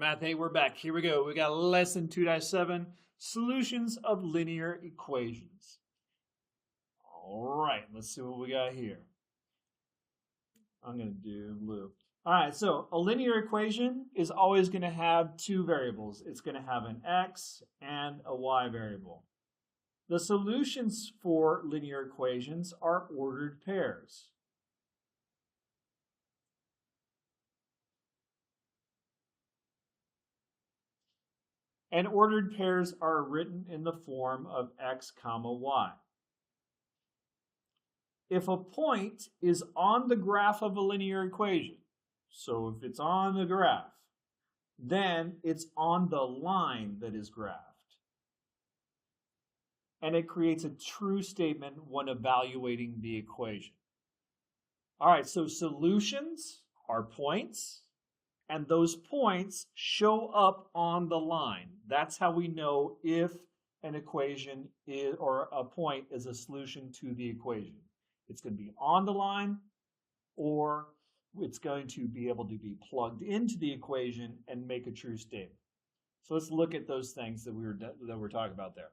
Math 8, we're back. Here we go. We got lesson 2-7, solutions of linear equations. All right, let's see what we got here. I'm going to do blue. All right, so a linear equation is always going to have two variables. It's going to have an x and a y variable. The solutions for linear equations are ordered pairs. And ordered pairs are written in the form of x comma y. If a point is on the graph of a linear equation, so if it's on the graph, then it's on the line that is graphed. And it creates a true statement when evaluating the equation. All right, so solutions are points, and those points show up on the line. That's how we know if an equation is, or a point is a solution to the equation. It's going to be on the line, or it's going to be able to be plugged into the equation and make a true statement. So let's look at those things that we're talking about there.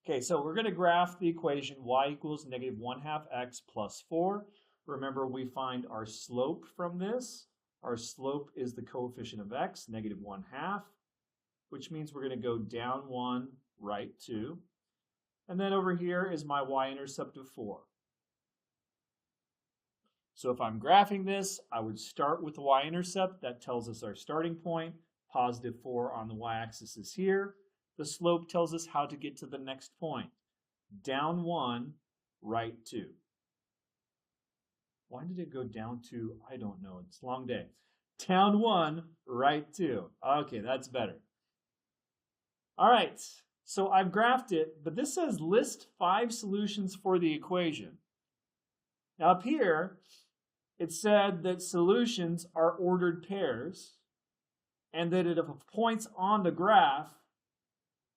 Okay, so we're going to graph the equation y equals negative 1/2 x plus 4. Remember, we find our slope from this. Our slope is the coefficient of x, negative 1/2, which means we're going to go down 1, right 2. And then over here is my y-intercept of 4. So if I'm graphing this, I would start with the y-intercept. That tells us our starting point. Positive 4 on the y-axis is here. The slope tells us how to get to the next point. Down 1, right 2. Why did it go down 2? I don't know. It's a long day. Down 1, right 2. Okay, that's better. All right, so I've graphed it, but this says list 5 solutions for the equation. Now up here, it said that solutions are ordered pairs, and that if a point's on the graph,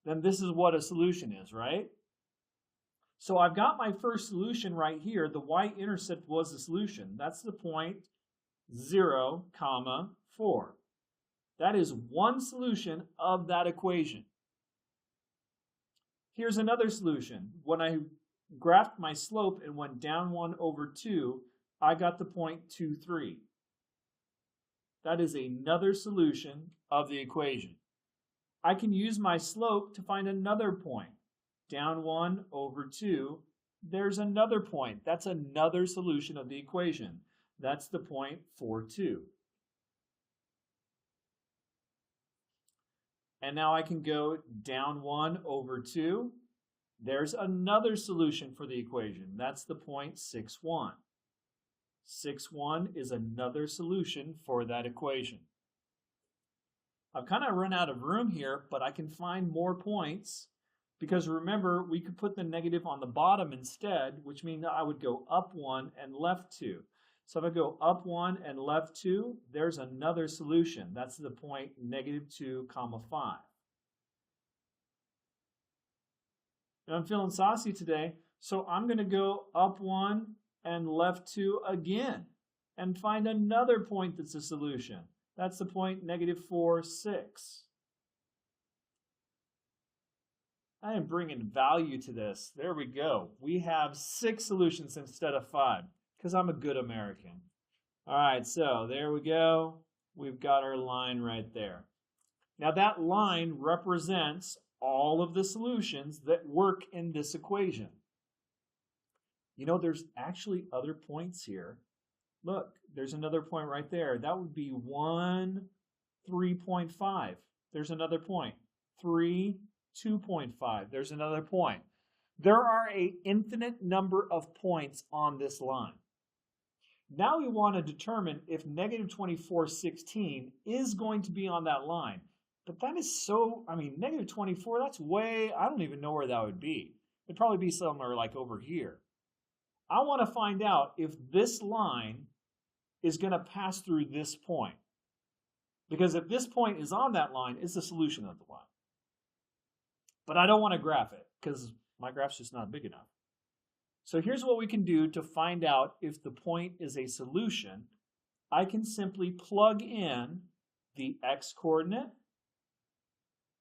then this is what a solution is, right? So I've got my first solution right here. The y-intercept was the solution. That's the point 0, 4. That is one solution of that equation. Here's another solution. When I graphed my slope and went down 1 over 2, I got the point 2, 3. That is another solution of the equation. I can use my slope to find another point. Down 1 over 2, there's another point. That's another solution of the equation. That's the point 4, 2. And now I can go down 1 over 2. There's another solution for the equation. That's the point 6, 1. 6, 1 is another solution for that equation. I've kind of run out of room here, but I can find more points because remember, we could put the negative on the bottom instead, which means I would go up 1 and left 2. So if I go up 1 and left 2, there's another solution. That's the point negative 2, 5. And I'm feeling saucy today, so I'm going to go up 1 and left 2 again and find another point that's a solution. That's the point negative 4, 6. I am bringing value to this. There we go. We have 6 solutions instead of 5 because I'm a good American. All right, so there we go. We've got our line right there. Now that line represents all of the solutions that work in this equation. You know, there's actually other points here. Look, there's another point right there. That would be 1, 3.5. There's another point. 3, 2.5. There's another point. There are an infinite number of points on this line. Now we want to determine if negative 24, 16 is going to be on that line. But that is so, negative 24, that's way, I don't even know where that would be. It'd probably be somewhere like over here. I want to find out if this line is going to pass through this point. Because if this point is on that line, it's the solution of the line. But I don't want to graph it because my graph's just not big enough. So here's what we can do to find out if the point is a solution. I can simply plug in the x-coordinate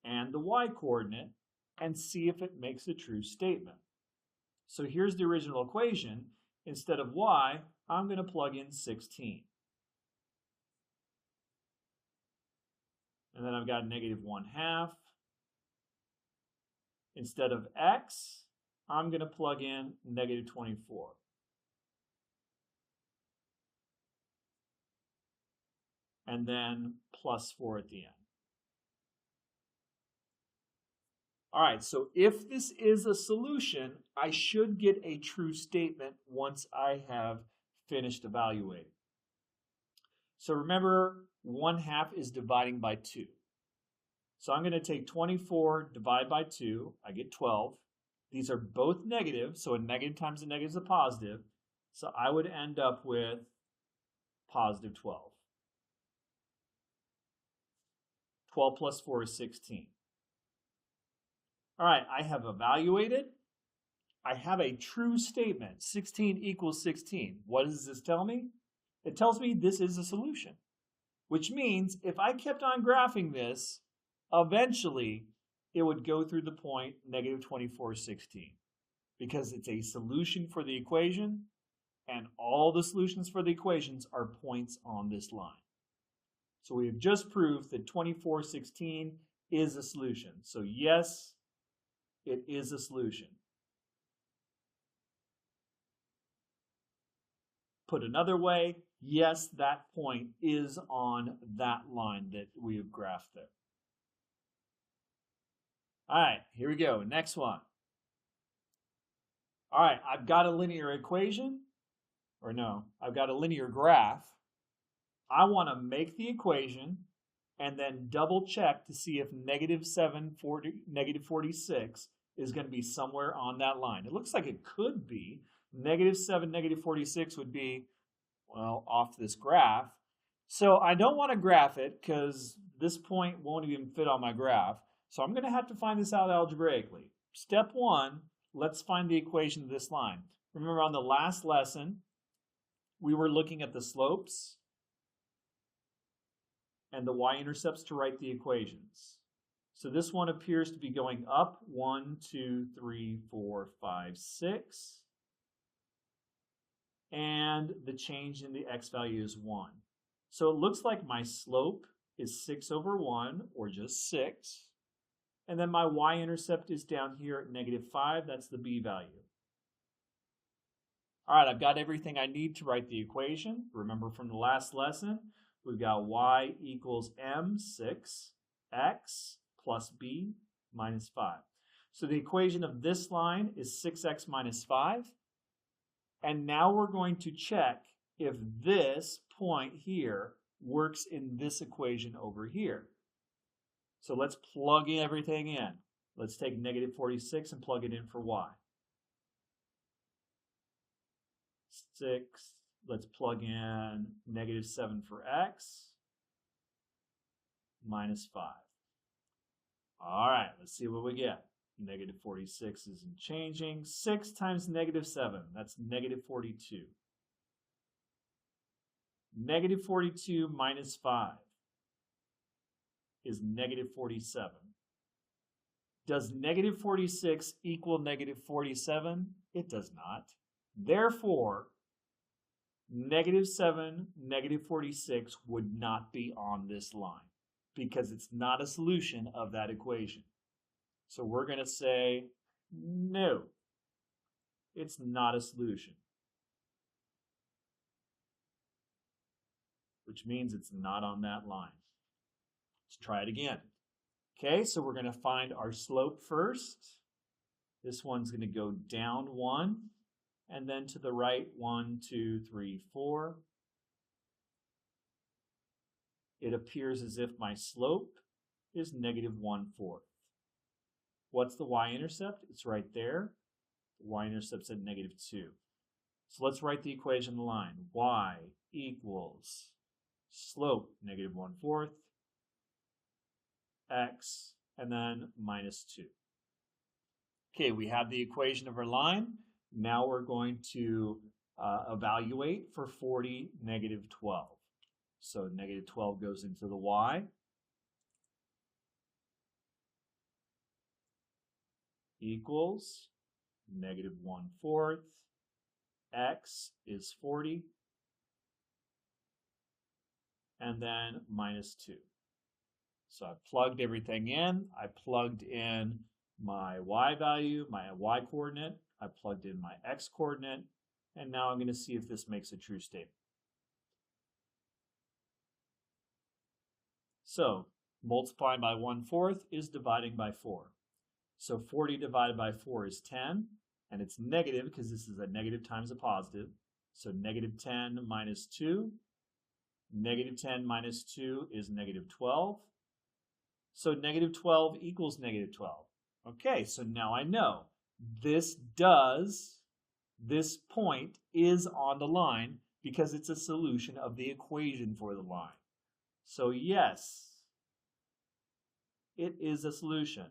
and the y-coordinate and see if it makes a true statement. So here's the original equation. Instead of y, I'm going to plug in 16. And then I've got -1/2. Instead of x, I'm going to plug in -24. And then +4 at the end. All right, so if this is a solution, I should get a true statement once I have finished evaluating. So remember, 1/2 is dividing by 2. So I'm going to take 24, divide by 2, I get 12. These are both negative, so a negative times a negative is a positive. So I would end up with positive 12. 12 plus 4 is 16. All right, I have evaluated. I have a true statement. 16 equals 16. What does this tell me? It tells me this is a solution, which means if I kept on graphing this, eventually it would go through the point -24, 16, because it's a solution for the equation, and all the solutions for the equations are points on this line. So we have just proved that 24, 16 is a solution. So yes, it is a solution. Put another way, yes, that point is on that line that we have graphed there. All right, here we go. Next one. All right, I've got a linear equation, or no, I've got a linear graph. I want to make the equation and then double check to see if -46 is going to be somewhere on that line. It looks like it could be. -7, -46 would be, well, off this graph. So I don't want to graph it because this point won't even fit on my graph. So I'm going to have to find this out algebraically. Step 1, let's find the equation of this line. Remember on the last lesson, we were looking at the slopes and the y-intercepts to write the equations. So this one appears to be going up 1, 2, 3, 4, 5, 6. And the change in the x value is 1. So it looks like my slope is 6/1, or just 6. And then my y-intercept is down here at -5. That's the b value. All right, I've got everything I need to write the equation. Remember from the last lesson, we've got y equals m6 x plus b minus 5. So the equation of this line is 6x minus 5. And now we're going to check if this point here works in this equation over here. So let's plug in everything in. Let's take -46 and plug it in for y. 6, let's plug in -7 for x, minus 5. All right, let's see what we get. -46 isn't changing. 6 times -7, that's -42. -42 minus 5 is -47. Does -46 equal -47? It does not. Therefore, -7, -46 would not be on this line because it's not a solution of that equation. So we're going to say, no, it's not a solution, which means it's not on that line. Let's try it again. Okay, so we're going to find our slope first. This one's going to go down 1, and then to the right, 1, 2, 3, 4. It appears as if my slope is -1/4. What's the y-intercept? It's right there. The y-intercept's at -2. So let's write the equation of the line. Y equals slope -1/4, x, and then -2. Okay, we have the equation of our line. Now we're going to evaluate for 40, -12. So negative 12 goes into the y. Equals negative 1/4. X is 40. And then minus 2. So I plugged everything in. I plugged in my y value, my y coordinate. I plugged in my x coordinate. And now I'm going to see if this makes a true statement. So multiplying by 1/4 is dividing by 4. So 40 divided by 4 is 10. And it's negative because this is a negative times a positive. So negative 10 minus 2. Negative 10 minus 2 is negative 12. So negative 12 equals negative 12. Okay, so now I know this point is on the line because it's a solution of the equation for the line. So yes, it is a solution.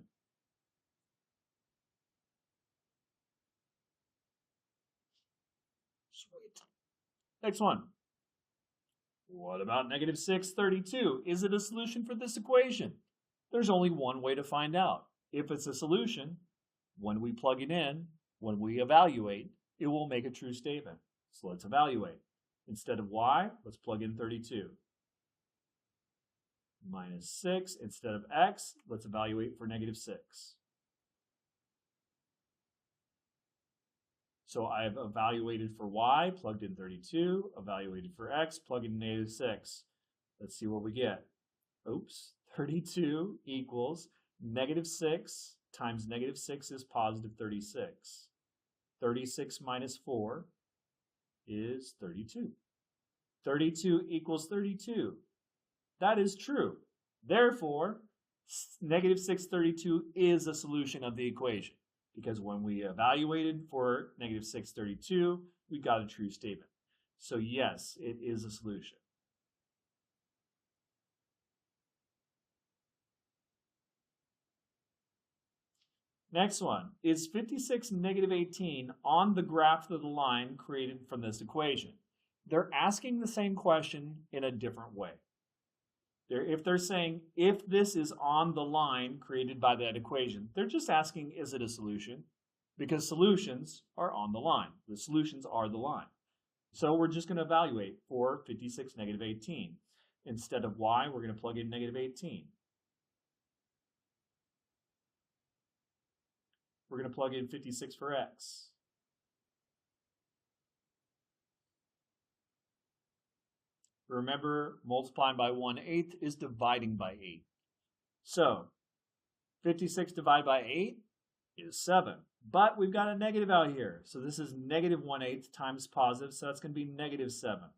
Sweet. Next one. What about negative 6/32? Is it a solution for this equation? There's only one way to find out. If it's a solution, when we plug it in, when we evaluate, it will make a true statement. So let's evaluate. Instead of y, let's plug in 32. Minus 6. Instead of x, let's evaluate for negative 6. So I've evaluated for y, plugged in 32, evaluated for x, plugged in negative 6. Let's see what we get. Oops, 32 equals negative 6 times negative 6 is positive 36. 36 minus 4 is 32. 32 equals 32. That is true. Therefore, negative 6/32 is a solution of the equation. Because when we evaluated for negative 6/32, we got a true statement. So yes, it is a solution. Next one, is 56 negative 18 on the graph of the line created from this equation? They're asking the same question in a different way. If they're saying, if this is on the line created by that equation, they're just asking, is it a solution? Because solutions are on the line. The solutions are the line. So we're just going to evaluate for 56 negative 18. Instead of y, we're going to plug in negative 18. We're going to plug in 56 for x. Remember, multiplying by 1/8 is dividing by 8. So 56 divided by 8 is 7. But we've got a negative out here. So this is negative 1/8 times positive. So that's going to be negative 7.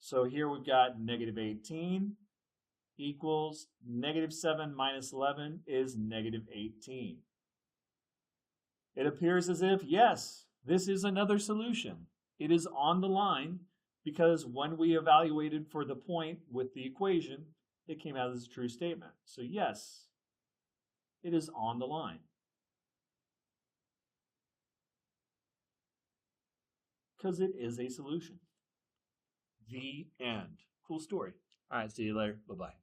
So here we've got negative 18 equals negative 7 minus 11 is negative 18. It appears as if, yes, this is another solution. It is on the line because when we evaluated for the point with the equation, it came out as a true statement. So yes, it is on the line. Because it is a solution. The end. Cool story. All right, see you later. Bye-bye.